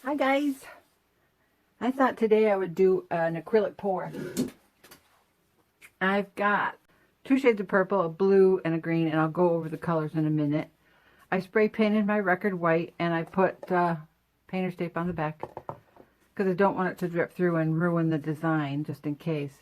Hi guys, I thought today I would do an acrylic pour. I've got two shades of purple, a blue and a green, and I'll go over the colors in a minute. I spray painted my record white and I put painter's tape on the back because I don't want it to drip through and ruin the design just in case.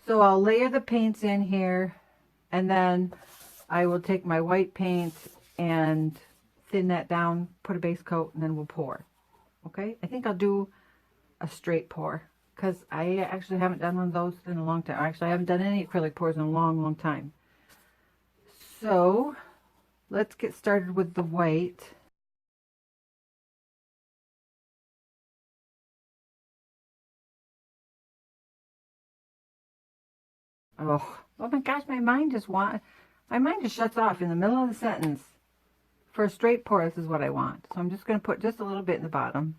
So I'll layer the paints in here and then I will take my white paint and thin that down, put a base coat, and then we'll pour. Okay, I think I'll do a straight pour because I actually haven't done one of those in a long time. Actually, I haven't done any acrylic pours in a long time. So let's get started with the white. Oh my gosh, my mind just shuts off in the middle of the sentence. For a straight pour, this is what I want. So I'm just going to put just a little bit in the bottom.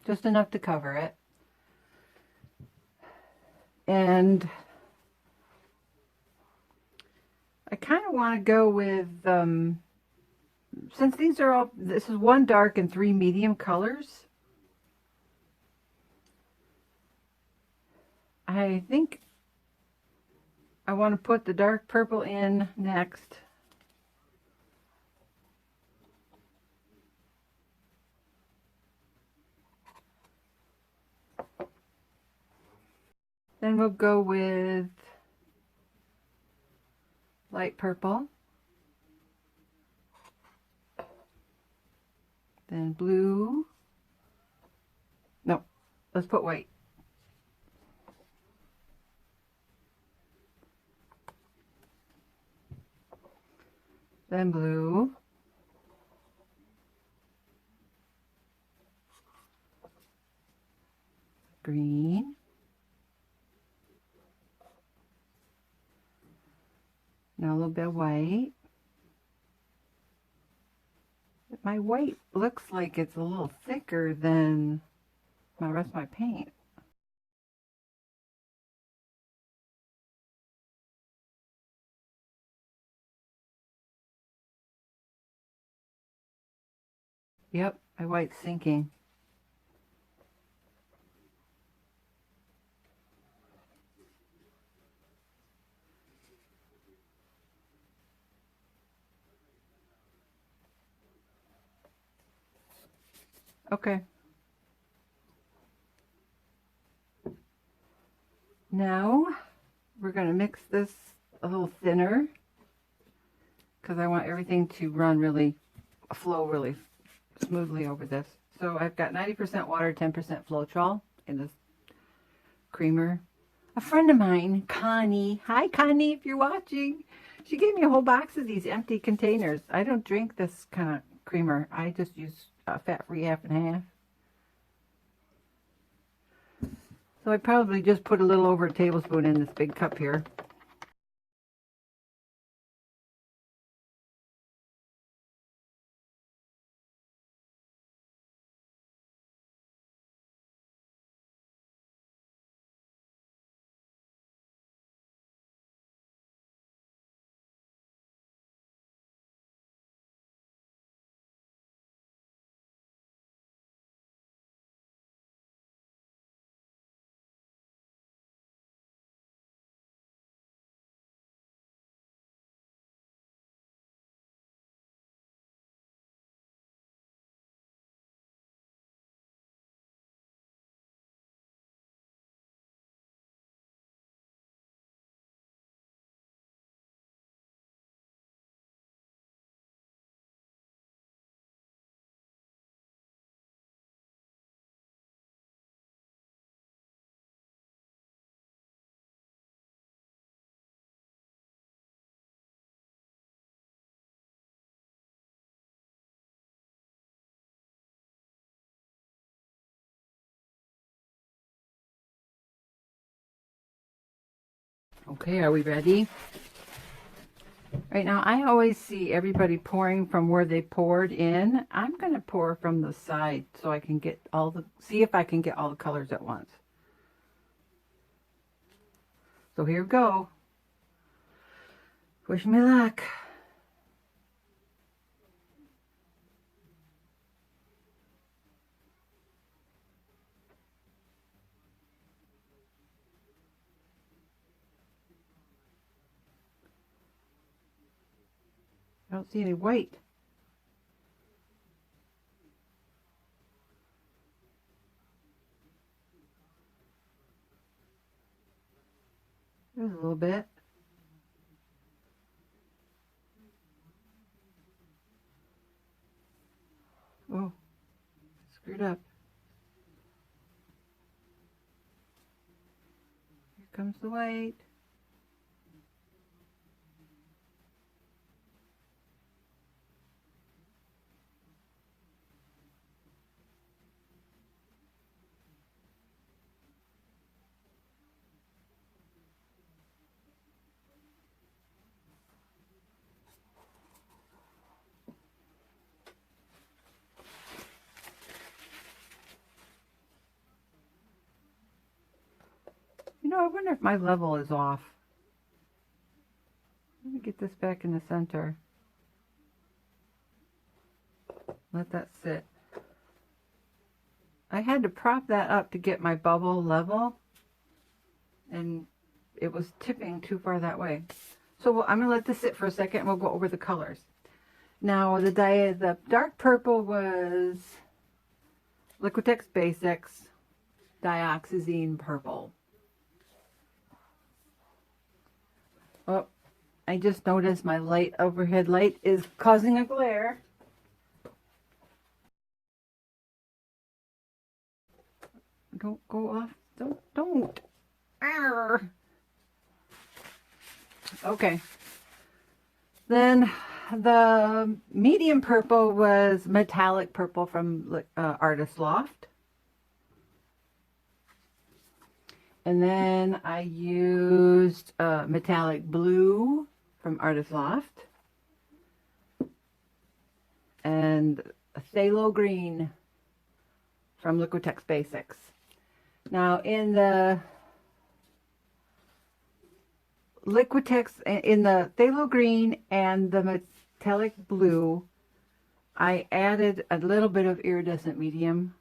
Just enough to cover it. And I kind of want to go with, since these are all, this is one dark and three medium colors. I think I want to put the dark purple in next. Then we'll go with light purple. Then blue. No, let's put white. Then blue. Green. Now a little bit of white. My white looks like it's a little thicker than my rest of my paint. Yep, my white's sinking. Okay. Now we're going to mix this a little thinner because I want everything to flow really smoothly over this. So I've got 90% water, 10% Floetrol in this creamer. A friend of mine, Connie, hi Connie if you're watching, she gave me a whole box of these empty containers. I don't drink this kind of creamer. I just use fat-free half and half. So I probably just put a little over a tablespoon in this big cup here. Okay, are we ready? Right now, I always see everybody pouring from where they poured in. I'm going to pour from the side so I can get see if I can get all the colors at once. So here we go. Wish me luck. I don't see any white. There's a little bit. Oh, screwed up. Here comes the white. You know, I wonder if my level is off. Let me get this back in the center. Let that sit. I had to prop that up to get my bubble level, and it was tipping too far that way. So I'm going to let this sit for a second, and we'll go over the colors. Now, the dark purple was Liquitex Basics Dioxazine Purple. Oh, I just noticed my overhead light is causing a glare. Don't go off. Don't. Arr. Okay. Then the medium purple was Metallic Purple from Artist Loft. And then I used Metallic Blue from Artist Loft. And Phthalo Green from Liquitex Basics. Now in the Liquitex, in the Phthalo Green and the Metallic Blue, I added a little bit of Iridescent Medium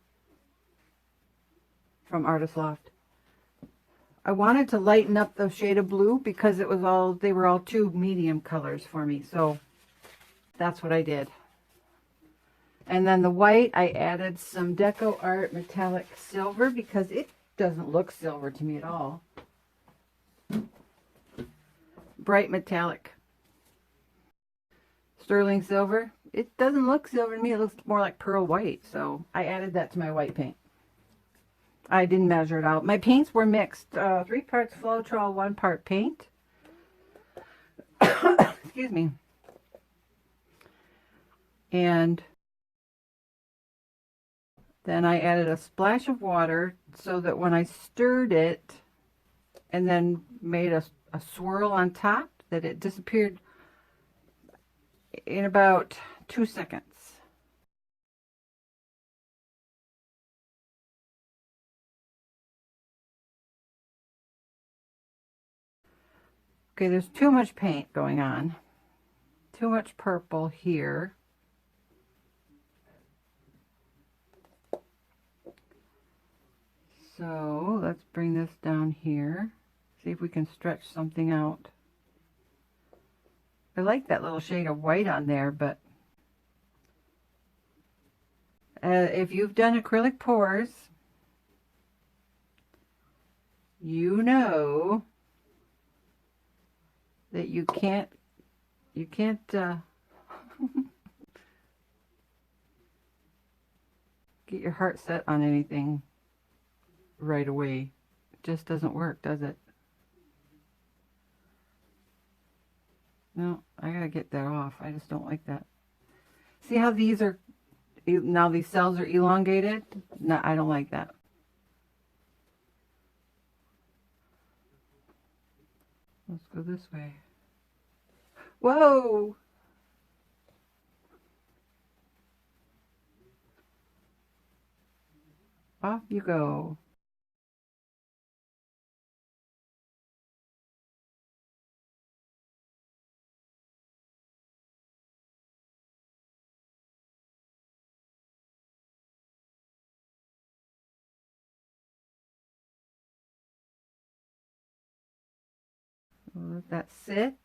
from Artist Loft. I wanted to lighten up the shade of blue because they were all two medium colors for me. So that's what I did. And then the white, I added some Deco Art Metallic Silver because it doesn't look silver to me at all. Bright metallic. Sterling silver. It doesn't look silver to me. It looks more like pearl white. So I added that to my white paint. I didn't measure it out. My paints were mixed. 3 parts Floetrol, 1 part paint. Excuse me. And then I added a splash of water so that when I stirred it and then made a swirl on top, that it disappeared in about 2 seconds. Okay, there's too much paint going on. Too much purple here. So let's bring this down here. See if we can stretch something out. I like that little shade of white on there, but if you've done acrylic pours, you know that you can't get your heart set on anything right away. It just doesn't work, does it? No, I gotta get that off. I just don't like that. See how these are, now these cells are elongated? No, I don't like that. Let's go this way. Whoa! Off you go. We'll let that sit.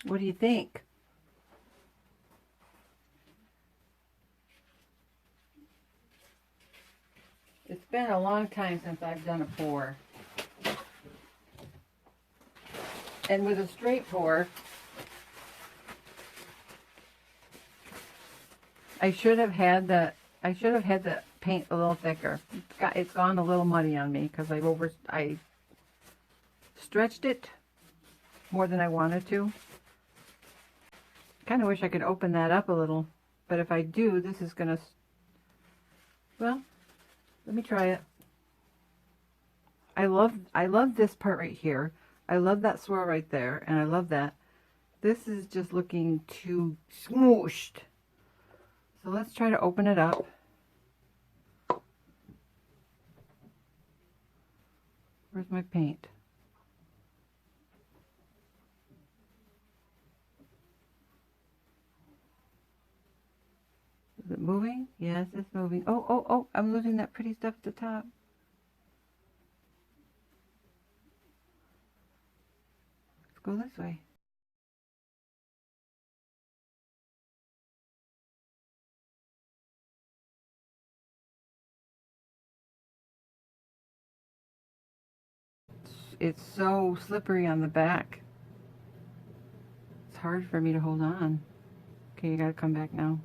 What do you think? It's been a long time since I've done a pour. And with a straight pour, I should have had the paint a little thicker. It's gone a little muddy on me because I stretched it more than I wanted to. Kind of wish I could open that up a little, but if I do, this is gonna, well, let me try it. I love this part right here. I love that swirl right there, and I love that. This is just looking too smooshed. So let's try to open it up. Where's my paint? Is it moving? Yes, it's moving. Oh, oh, oh, I'm losing that pretty stuff at the top. Let's go this way. It's so slippery on the back. It's hard for me to hold on. Okay, you gotta come back now.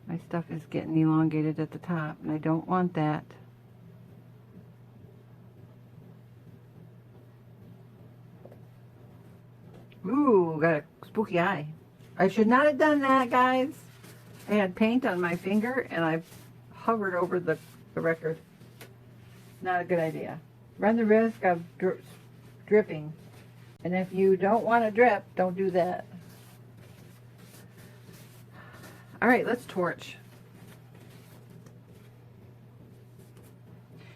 My stuff is getting elongated at the top, and I don't want that. Ooh, got a spooky eye. I should not have done that, guys. I had paint on my finger, and I hovered over the record. Not a good idea. Run the risk of dripping. And if you don't want to drip, don't do that. All right, let's torch.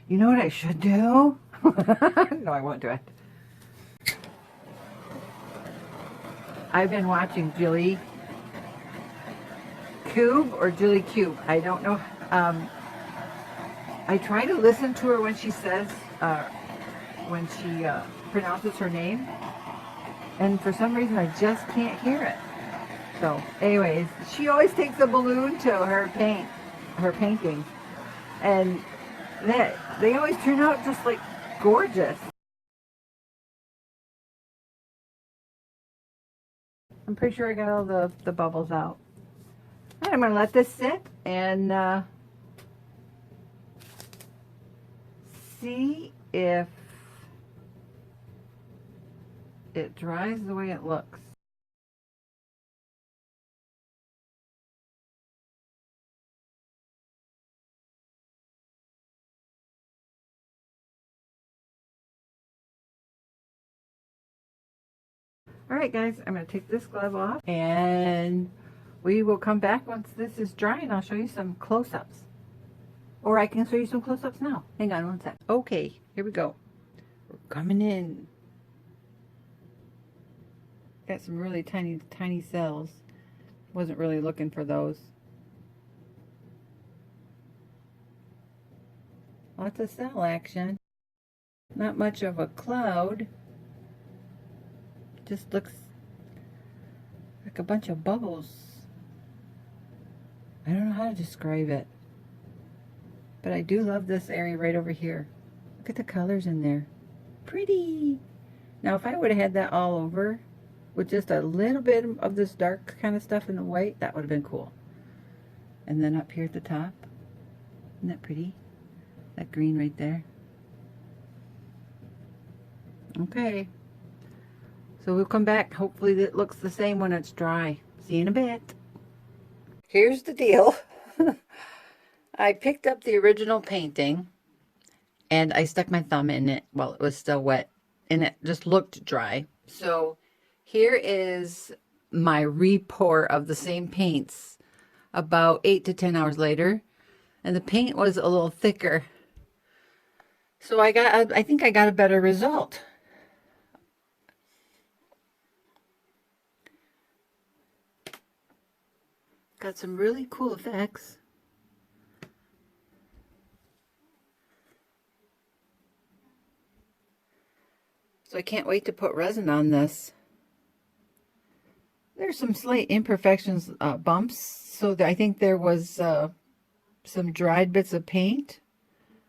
You know what I should do? No, I won't do it. I've been watching Jilly Cube or Jilly Cube. I don't know. I try to listen to her when she says, when she pronounces her name. And for some reason, I just can't hear it. So, anyways, she always takes a balloon to her paintings, and they always turn out just like gorgeous. I'm pretty sure I got all the bubbles out. All right, I'm gonna let this sit and see if it dries the way it looks. All right, guys, I'm going to take this glove off, and we will come back once this is dry, and I'll show you some close-ups. Or I can show you some close-ups now. Hang on one sec. Okay, here we go. We're coming in. Got some really tiny, tiny cells. Wasn't really looking for those. Lots of cell action. Not much of a cloud. Just looks like a bunch of bubbles. I don't know how to describe it. But I do love this area right over here. Look at the colors in there. Pretty. Now if I would have had that all over with just a little bit of this dark kind of stuff in the white, that would have been cool. And then up here at the top. Isn't that pretty? That green right there. Okay. So we'll come back. Hopefully it looks the same when it's dry. See you in a bit. Here's the deal. I picked up the original painting and I stuck my thumb in it while it was still wet and it just looked dry. So here is my re-pour of the same paints about 8 to 10 hours later, and the paint was a little thicker. So I think I got a better result. Got some really cool effects. So I can't wait to put resin on this. There's some slight imperfections, bumps, so I think there was some dried bits of paint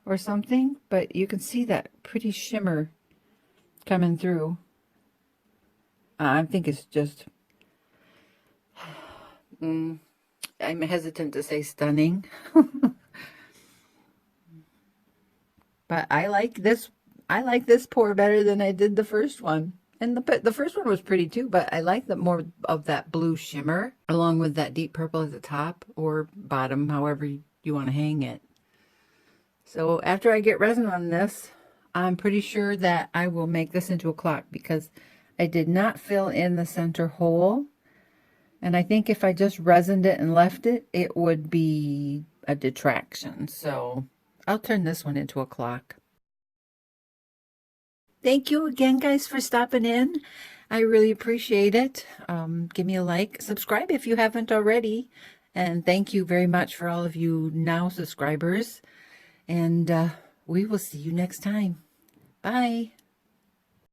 or something, but you can see that pretty shimmer coming through. I think it's just, I'm hesitant to say stunning, but I like this pour better than I did the first one. And the first one was pretty too, but I like the more of that blue shimmer along with that deep purple at the top or bottom, however you want to hang it. So after I get resin on this, I'm pretty sure that I will make this into a clock because I did not fill in the center hole. And I think if I just resined it and left it, it would be a detraction. So I'll turn this one into a clock. Thank you again, guys, for stopping in. I really appreciate it. Give me a like. Subscribe if you haven't already. And thank you very much for all of you now subscribers. And we will see you next time. Bye.